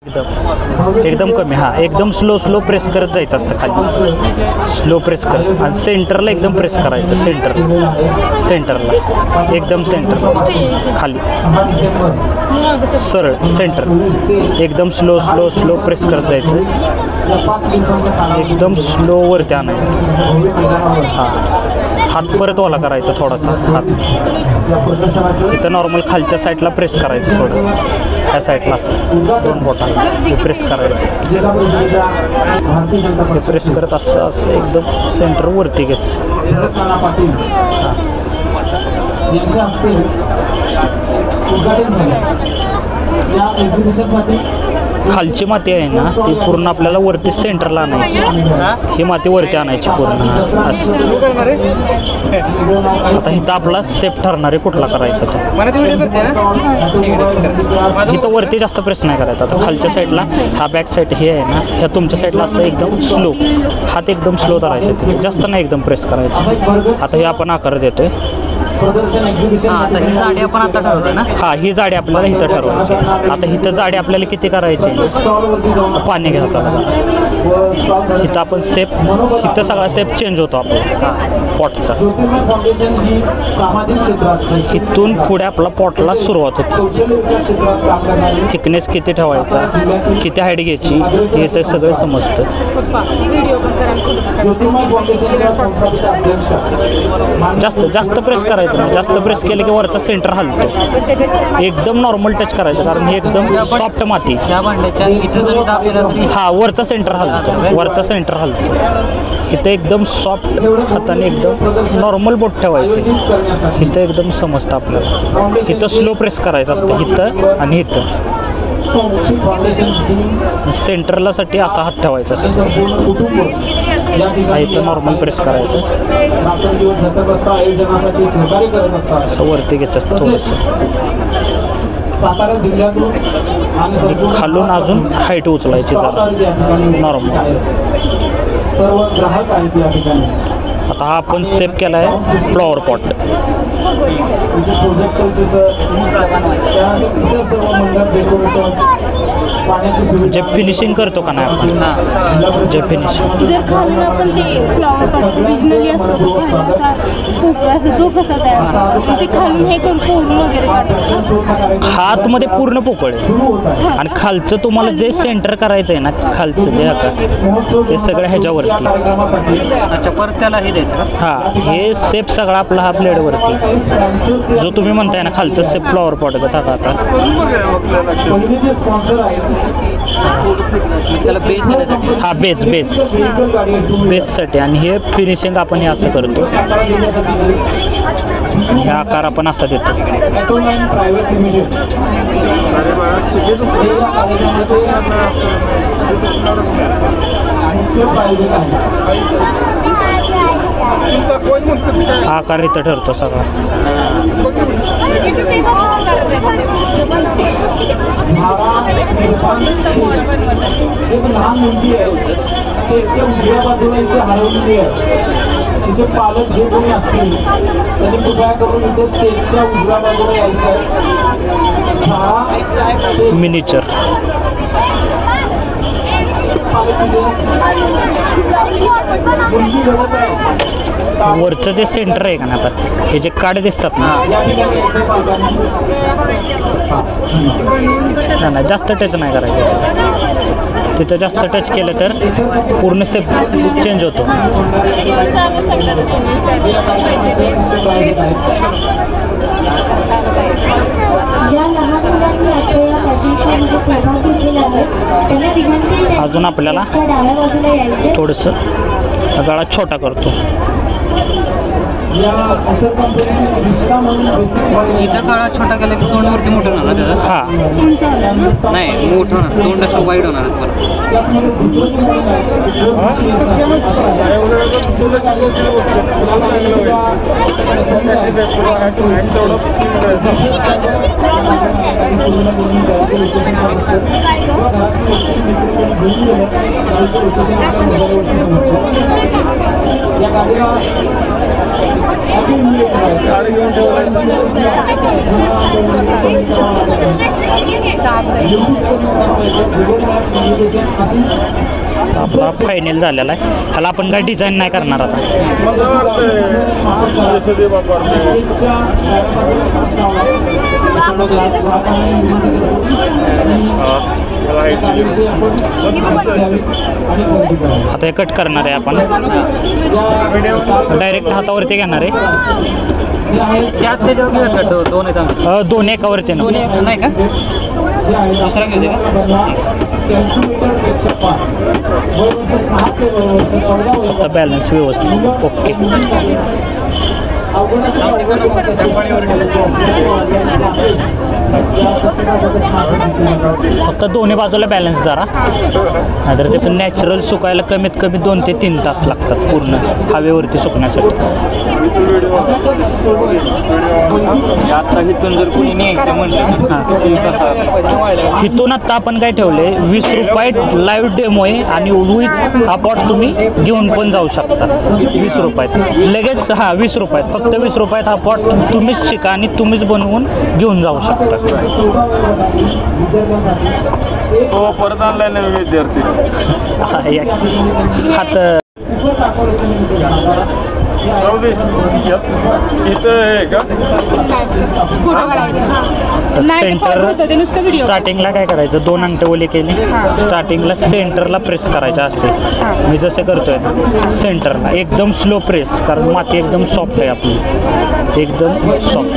एकदम कमी. हां, एकदम स्लो प्रेस करत जायचं असतं खाली. स्लो प्रेस कर आणि सेंटरला एकदम प्रेस करायचं. सेंटरला एकदम सेंटर खाली सरळ सेंटर. एकदम स्लो प्रेस करत जायचं. एकदम स्लो वरती आणायचं. हां, हात परत ओला करायचा थोडासा. हात इथं नॉर्मल खालच्या साईडला प्रेस करायचं थोडं. ह्या साईडला असं 2 बोटांना हे प्रेस करायचं. हे प्रेस करत असं एकदम सेंटर वरती घ्यायचं. खालची माती आहे ना ती पूर्ण आपल्याला वरती सेंटरला आणायची. ही माती वरती आणायची पूर्ण असं. आता इथं आपला सेफ ठरणार आहे कुठला करायचा तो. इथं वरती जास्त प्रेस नाही करायचा. आता खालच्या साईडला हा बॅक साईड हे आहे ना, ह्या तुमच्या साईडला असं एकदम स्लो हात एकदम स्लो धरायचा. तिथे जास्त नाही एकदम प्रेस करायचं. आता हे आपण आकार देतोय. आता ही जाडी आपण आता ठरवतो ना. हां, ही जाडी आपल्याला इथं ठरवायची. आता इथं जाडी आपल्याला किती करायची. पाणी घ्या हाताला. इथं आपण सेप इथं सगळा सेप चेंज होतो आपला पॉटचा. इथून पुढे आपला पॉटला सुरुवात होते. थिकनेस किती ठेवायचा, किती हाईट घ्यायची हे तर सगळं समजतं. जास्त प्रेस करायचं नाही. जास्त प्रेस केलं की वरचा सेंटर हलतो. एकदम नॉर्मल टच करायचं कारण हे एकदम सॉफ्ट माती. हा, वरचा सेंटर हलतो. इथं एकदम सॉफ्ट हाताने एकदम नॉर्मल बोट ठेवायचं. इथं एकदम समजतं आपल्याला. इथं स्लो प्रेस करायचं असतं. इथं आणि इथं सेंटरला साठी असा हात ठेवायचा असतो. इथं नॉर्मल प्रेस करायचं. असं वरती घ्यायचं थोडंसं. खालून अजून हाईट उचलायची जरा नॉर्मल. आता हा आपण सेव केला आहे फ्लॉवर पॉट. जे फिनिशिंग करतो का नाही आपण, जे फिनिशिंग जर खालून आपण ते फ्लॉवर पॉट ओरिजिनली असतो तो कसा तयार ते खालून हे करून कोरून वगैरे काढतो. हातमध्ये पूर्ण पोकळ आहे आणि खालचं तुम्हाला जे सेंटर करायचं आहे ना, खालचं जे आता हे सगळं ह्याच्यावरती. अच्छा, परत त्याला हे द्यायचं. हां, हे सेप सगळा आपला हा ब्लेडवरती जो तुम्ही म्हणताय ना खालचं सेप फ्लॉवर पॉट आता त्याला बेस. हा बेससाठी. आणि हे फिनिशिंग आपण हे असं करतो. हे आकार आपण असा देतो. हा आकार इथं ठरतो सगळा. एक लहान मुलगी आहे, त्याच्या उजव्या बाजूला इथे हरवलेली आहे. तिचे पालक जे कोणी असतील त्यांनी कृपया करून इथे स्टेजच्या उजव्या बाजूला यायचं आहे. मिनिचर वरचं जे सेंटर आहे का ना, आता हे जे कार्ड दिसतात ना, नाही जास्त टच नाही करायचं. तिथं जास्त टच केलं तर पूर्ण सेप चेंज होतो. अजून आपल्याला थोडंसं गळा छोटा करतो. इथं गळा छोटा केला की तोंडवरती मोठं होणार ना त्याचं. हां, नाही मोठं होणार, तोंड असं वाईड होणार. या गाडीला गाडी घेऊन तर आपला फायनल झालेला आहे. ह्याला आपण काय डिझाईन नाही करणार आता. आता हे कट करणार आहे आपण, डायरेक्ट हातावरती घेणार आहे. त्याच त्याच्यावर घेऊयात का? दोन आहेत आमचे. दोन एकावरती ना. दोन्ही नाही का? दुसरा घेऊ दे का? आता बॅलन्स व्यवस्थित ओके. फक्त दोन्ही बाजूला बॅलन्स धरा, नाहीतर त्याचं नॅचरल सुकायला कमीत कमी 2 ते 3 तास लागतात पूर्ण हवेवरती सुकण्यासाठी. आता इथून जर कोणी न्यायचं म्हणलं हां, इथून आत्ता आपण काय ठेवले 20 रुपयात लाईव्ह डेमो आहे आणि विथ हा पॉट तुम्ही घेऊन पण जाऊ शकता. 20 रुपयात लगेच. हां, 20 रुपयात, फक्त 20 रुपयात हा पॉट तुम्हीच शिका आणि तुम्हीच बनवून घेऊन जाऊ शकता. हो, परत आणलाय नवीन विद्यार्थी. हात इथं आहे का? सेंटर स्टार्टिंगला काय करायचं, 2 अंगठे ओले केले, स्टार्टिंगला सेंटरला प्रेस करायचं असे. मी जसे करतोय ना सेंटरला एकदम स्लो प्रेस, कारण माती एकदम सॉफ्ट आहे आपली, एकदम सॉफ्ट.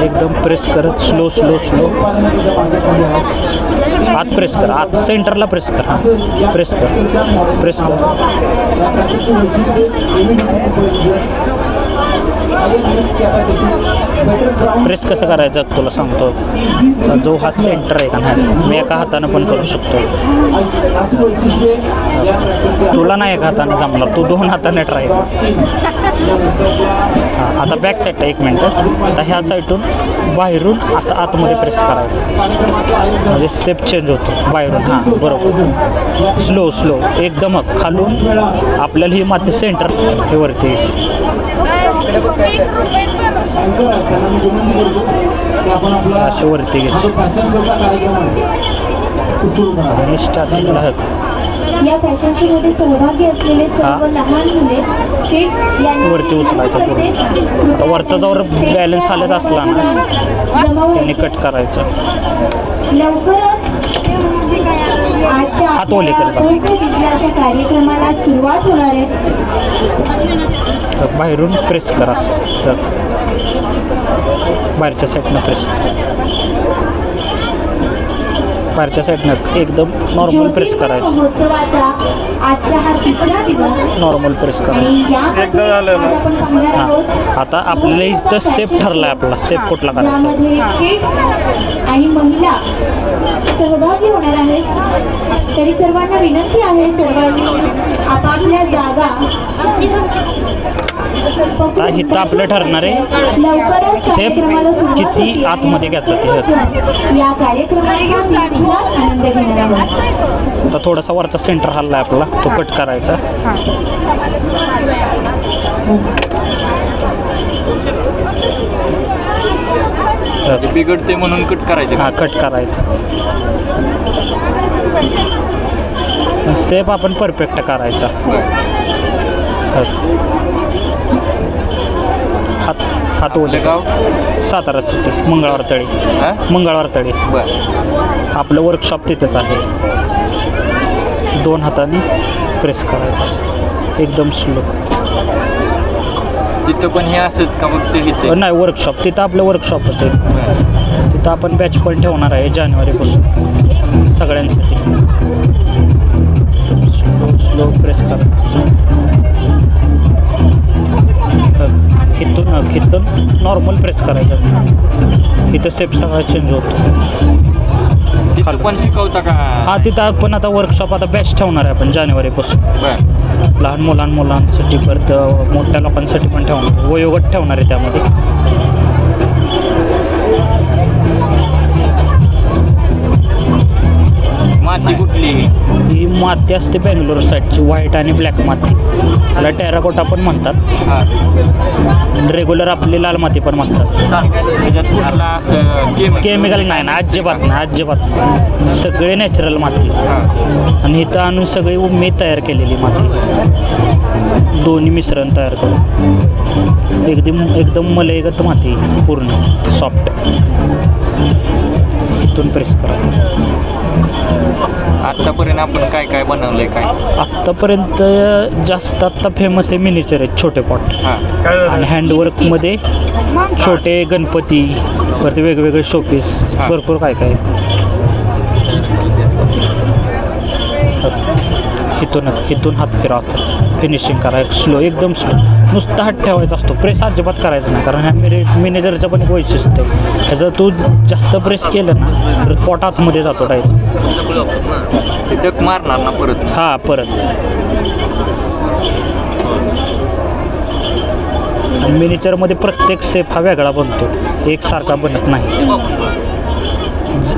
एकदम प्रेस करत स्लो स्लो स्लो आत प्रेस कर, आत सेंटरला प्रेस कर. हां, प्रेस कर, प्रेस कर. प्रेस कसं करायचं तुला सांगतो. तर जो हा सेंटर आहे का नाही, मी एका हातानं पण करू शकतो. तुला नाही एका हाताने जमणार, तू 2 हाताने ट्राय कर. हां, आता बॅक साईड 1 मिनटं. आता ह्या साईडून बाहेरून असं आतमध्ये प्रेस करायचं, म्हणजे शेप चेंज होतो बाहेरून. हां, बरोबर. स्लो स्लो एकदम खालून आपल्याला ही माती सेंटर हे वरती अशी वरती घे आणि स्टार्टिंगला या फॅशन शो मध्ये सहभागी असलेले सर्व लहान मुले किड्स यांनी वरती उचलायचं पूर्ण. आता वरचा जवळ बॅलन्स हालत असला ना त्यांनी कट करायचं. लवकरच आजच्या हात ओले करत अशा कार्यक्रमाला सुरुवात होणार आहे. बाहेरून प्रेस करा असं, बाहेरच्या साईडनं प्रेस कर, बाहेरच्या साईडनं एकदम नॉर्मल प्रेस करायचं. महोत्सवाचा आजचा हा 3रा दिवस नॉर्मल प्रेस करायचं. हां, आता आपल्याला इथं सेफ ठरला आहे आपला सेफ कुठला करायचा. किड्स आणि महिला सहभागी होणार आहेत. तरी सर्वांना विनंती आहे, सर्वांनी आपापल्या जागा आता इथं आपलं ठरणार आहे लवकरच सेफ किती आतमध्ये घ्यायचं ते. या कार्यक्रमाचा आनंद घेणार आहोत. आता थोडासा वरचा सेंटर हल्ला आहे आपला, तो कट करायचा. बिघडते म्हणून कट करायचं. हां, कट करायचं. सेप आपण परफेक्ट करायचा. हात ओले. गाव सातारा सिटी, मंगळवार तळी. मंगळवार तळी. आपलं वर्कशॉप तिथेच आहे. 2 हाताने प्रेस करायचं एकदम स्लो. तिथं पण हे असत का? मग ते नाही, वर्कशॉप तिथं आपलं वर्कशॉपच आहे. तिथं आपण बॅच पण ठेवणार आहे जानेवारीपासून सगळ्यांसाठी. स्लो स्लो प्रेस करा. इथून नॉर्मल प्रेस करायचं. इथं सेप सगळा चेंज होतो. तिथं पण शिकवता का? हां, तिथं आपण आता वर्कशॉप आता बॅच ठेवणार आहे आपण जानेवारीपासून. लहान मुलांसाठी परत मोठ्या लोकांसाठी पण ठेवणार, वयोगट ठेवणार आहे त्यामध्ये. माती कुठली? ही माती असते बँगलोर साईडची, व्हाईट आणि ब्लॅक माती. त्याला टेराकोटा पण म्हणतात, रेग्युलर आपली लाल माती पण म्हणतात. केमिकल नाही ना, अजिबात नाही, अजिबात नाही. सगळे नॅचरल माती. आणि इथं आणून सगळी मी तयार केलेली माती, दोन्ही मिश्रण तयार करून एकदम मलईगत माती, पूर्ण सॉफ्ट. इथून प्रेस करा. आतापर्यंत आपण काय काय बनवलंय काय? आत्तापर्यंत जास्त आत्ता फेमस आहे मिनिचर आहेत, छोटे पॉट. आणि हँडवर्कमध्ये छोटे गणपती, परत वेगवेगळे शोपीस, भरपूर काय काय. इथून हात फिरवतात, फिनिशिंग करा स्लो, एकदम स्लो. नुसता हात ठेवायचा असतो, प्रेस अजिबात करायचं नाही. कारण ह्या मिनेजरचं पण एक वैशिष्ट्य आहे, ह्याचं तू जास्त प्रेस केलं ना तर पॉट आतमध्ये जातो डायरेक्ट. डक मारणार ना परत? हां, परत. मिनिचरमध्ये प्रत्येक सेप हा वेगळा बनतो, एकसारखा बनत नाही.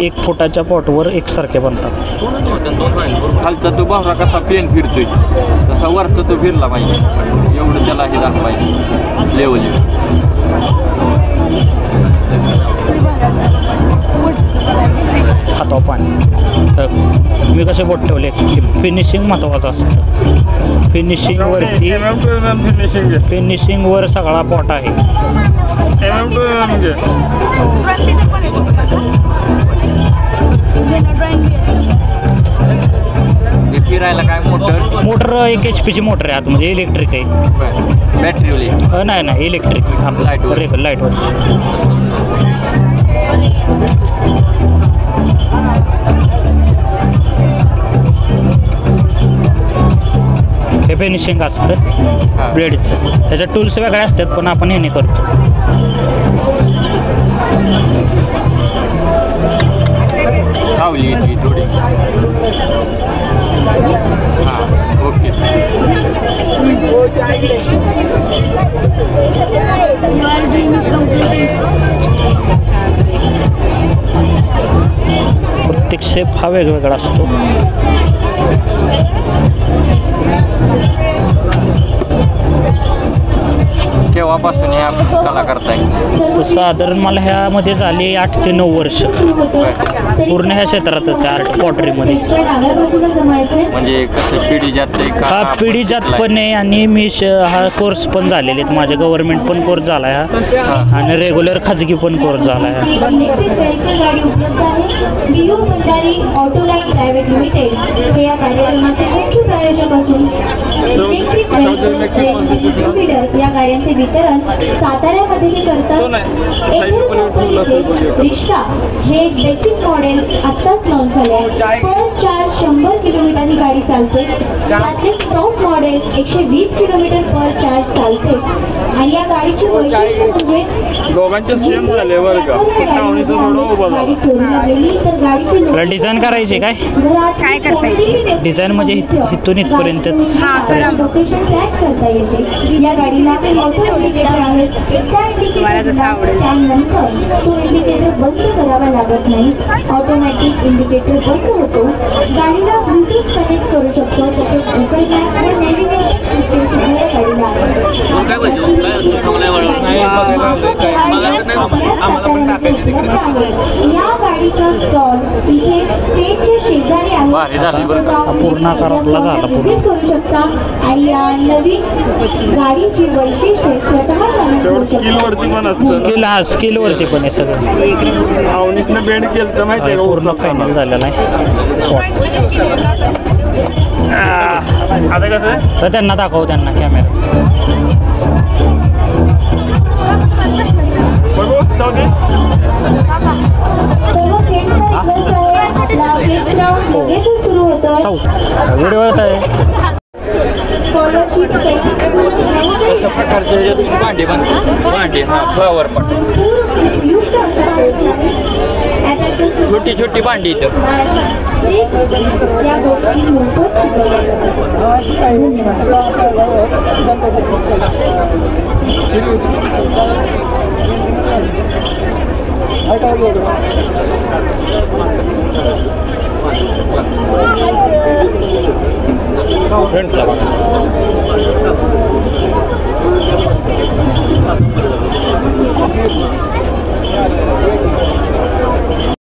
1 फुटाच्या पॉटवर एकसारखे बनतात. खालचा तो बावरा कसा प्लेन फिरतोय तसा वरचा तो फिरला पाहिजे, एवढं त्याला हे झालं पाहिजे लेवल. हातावर पाणी. मी कसे बोट ठेवले, फिनिशिंग महत्त्वाचं असतं. फिनिशिंगवर सगळा पॉट आहे. फिरायला काय मोटर 1 HP ची मोटर आहे आतमध्ये, इलेक्ट्रिक आहे. बॅटरी नाही इलेक्ट्रिक, आपलं लाईटवर. हे फिनिशिंग असतं ब्लेडचं. त्याच्या टूल्स वेगळे असतात, पण आपण हे नाही करतो. सावली येते थोडी. हां, ओके. प्रत्येक शेप हा वेगवेगळा असतो. केव्हापासून या कला करताय? तर साधारण मला ह्यामध्ये झाली 8 ते 9 वर्ष. पूर्ण ह्या क्षेत्रातच आहे, आर्ट पॉटरीमध्ये. म्हणजे कसं पिढीजात हा पिढीजात पण आहे, आणि मी हा कोर्स पण झालेले आहेत माझे. गव्हर्नमेंट पण कोर्स झाला आहे हा, आणि रेग्युलर खाजगी पण कोर्स झाला आहे. या गाड्यांचे वितरण साताऱ्यामध्ये करतात. रिक्षा हे बेसिक मॉडेल आत्ताच लॉन्च झाले आहे. पर चार्ज 100 किलोमीटर गाडी चालते. त्यातले टॉप मॉडेल 120 किलोमीटर पर चार्ज चालते. आणि या गाडीची वैशिष्ट्य म्हणजे दोघांचे सेम झाले बरं का, गाडी चोरीला गेली तर गाडीची डिझाईन करायची काय करता येते. डिझाईन म्हणजे इथून इथपर्यंतच लोकेशन ट्रॅक करता येते. या गाडीला त्यानंतर तो इंडिकेटर बंद करावा लागत नाही, ऑटोमॅटिक इंडिकेटर बंद होतो. गाडीला ब्लूटूथ कनेक्ट करू शकतो. तसेच गुगल मॅप व नेव्हिगेशन सिस्टीम सुद्धा गाडीला आहे. या गाडीचा स्टॉल इथे स्टेजच्या शेजारी आहे. पूर्ण आकारातला झाला पूर्ण. करू शकता. आणि या नवीन गाडीची वैशिष्ट्ये स्वतः स्किलवरती पण असतं. स्किलवरती पण आहे सगळं. अवनीसने बेंड केलं तर माहिती आहे का, पूर्ण फायनल झालेला आहे. आता कसं तर त्यांना दाखव, त्यांना कॅमेरा बघू जाऊ दे. सुरू होतं. व्हिडिओ होत आहे. अशा प्रकारचे भांडे बनतात. भांडे फ्लावर पॉट, छोटी छोटी भांडी इथं. या गोष्टी मोफत शिकवल्या. फ्रंटला बघा